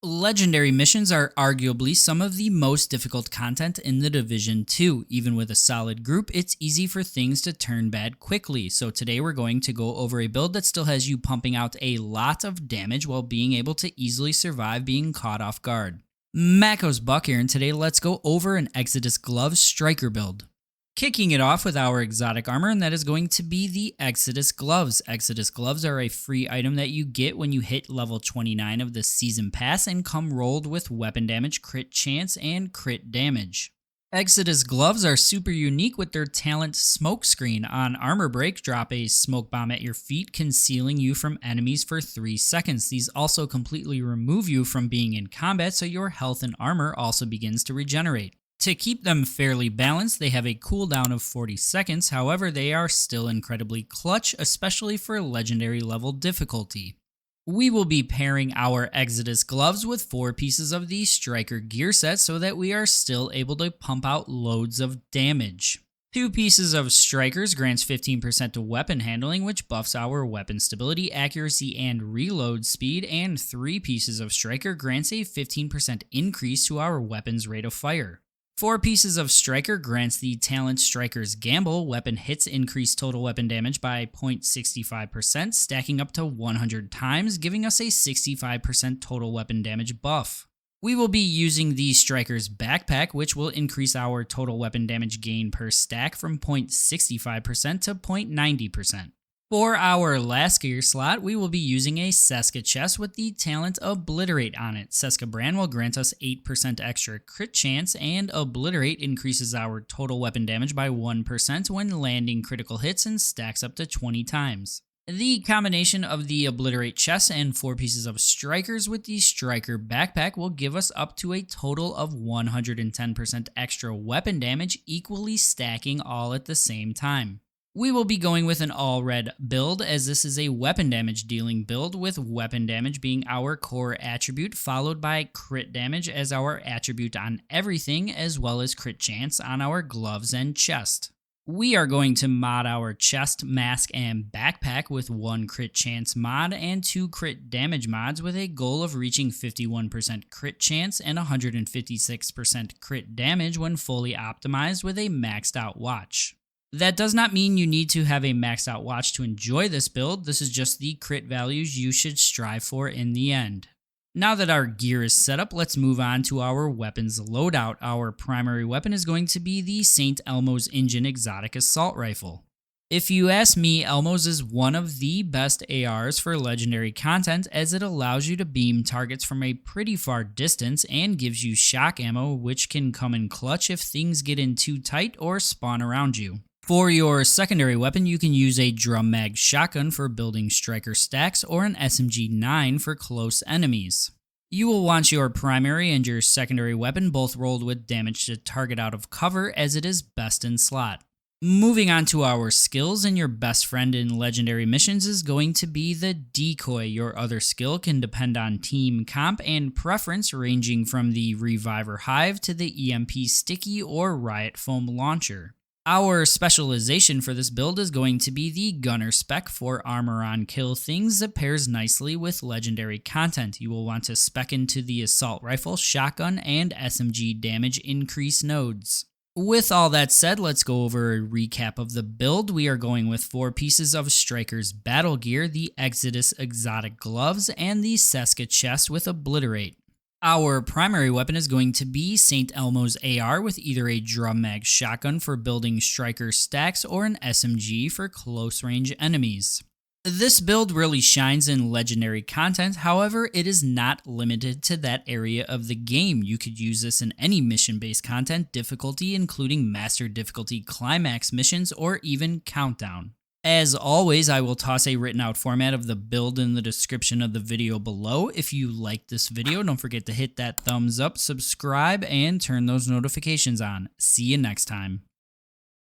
Legendary missions are arguably some of the most difficult content in the Division 2. Even with a solid group, it's easy for things to turn bad quickly. So today we're going to go over a build that still has you pumping out a lot of damage while being able to easily survive being caught off guard. Mako's Buck here, and today let's go over an Exodus Gloves Striker build. Kicking it off with our exotic armor, and that is going to be the Exodus Gloves. Exodus Gloves are a free item that you get when you hit level 29 of the Season Pass and come rolled with weapon damage, crit chance, and crit damage. Exodus Gloves are super unique with their talent Smoke Screen. On armor break, drop a smoke bomb at your feet, concealing you from enemies for 3 seconds. These also completely remove you from being in combat, so your health and armor also begins to regenerate. To keep them fairly balanced, they have a cooldown of 40 seconds, however they are still incredibly clutch, especially for legendary level difficulty. We will be pairing our Exodus Gloves with 4 pieces of the Striker gear set so that we are still able to pump out loads of damage. 2 pieces of Strikers grants 15% to weapon handling, which buffs our weapon stability, accuracy, and reload speed, and 3 pieces of Striker grants a 15% increase to our weapon's rate of fire. 4 pieces of Striker grants the talent Striker's Gamble. Weapon hits increase total weapon damage by 0.65%, stacking up to 100 times, giving us a 65% total weapon damage buff. We will be using the Striker's Backpack, which will increase our total weapon damage gain per stack from 0.65% to 0.90%. For our last gear slot, we will be using a Ceska chest with the talent Obliterate on it. Ceska brand will grant us 8% extra crit chance, and Obliterate increases our total weapon damage by 1% when landing critical hits and stacks up to 20 times. The combination of the Obliterate chest and 4 pieces of Strikers with the Striker Backpack will give us up to a total of 110% extra weapon damage, equally stacking all at the same time. We will be going with an all-red build, as this is a weapon damage dealing build, with weapon damage being our core attribute, followed by crit damage as our attribute on everything, as well as crit chance on our gloves and chest. We are going to mod our chest, mask, and backpack with 1 crit chance mod and 2 crit damage mods, with a goal of reaching 51% crit chance and 156% crit damage when fully optimized with a maxed out watch. That does not mean you need to have a maxed out watch to enjoy this build. This is just the crit values you should strive for in the end. Now that our gear is set up, let's move on to our weapons loadout. Our primary weapon is going to be the St. Elmo's Engine Exotic Assault Rifle. If you ask me, Elmo's is one of the best ARs for legendary content, as it allows you to beam targets from a pretty far distance and gives you shock ammo, which can come in clutch if things get in too tight or spawn around you. For your secondary weapon, you can use a drum mag shotgun for building striker stacks or an SMG-9 for close enemies. You will want your primary and your secondary weapon both rolled with damage to target out of cover, as it is best in slot. Moving on to our skills, and your best friend in legendary missions is going to be the Decoy. Your other skill can depend on team comp and preference, ranging from the Reviver Hive to the EMP Sticky or Riot Foam Launcher. Our specialization for this build is going to be the Gunner spec for armor on kill things that pairs nicely with legendary content. You will want to spec into the assault rifle, shotgun, and SMG damage increase nodes. With all that said, let's go over a recap of the build. We are going with 4 pieces of Striker's Battlegear, the Exodus Exotic Gloves, and the Ceska chest with Obliterate. Our primary weapon is going to be St. Elmo's AR with either a drum mag shotgun for building striker stacks or an SMG for close range enemies. This build really shines in legendary content, however it is not limited to that area of the game. You could use this in any mission based content difficulty, including master difficulty climax missions or even countdown. As always, I will toss a written out format of the build in the description of the video below. If you liked this video, don't forget to hit that thumbs up, subscribe, and turn those notifications on. See you next time.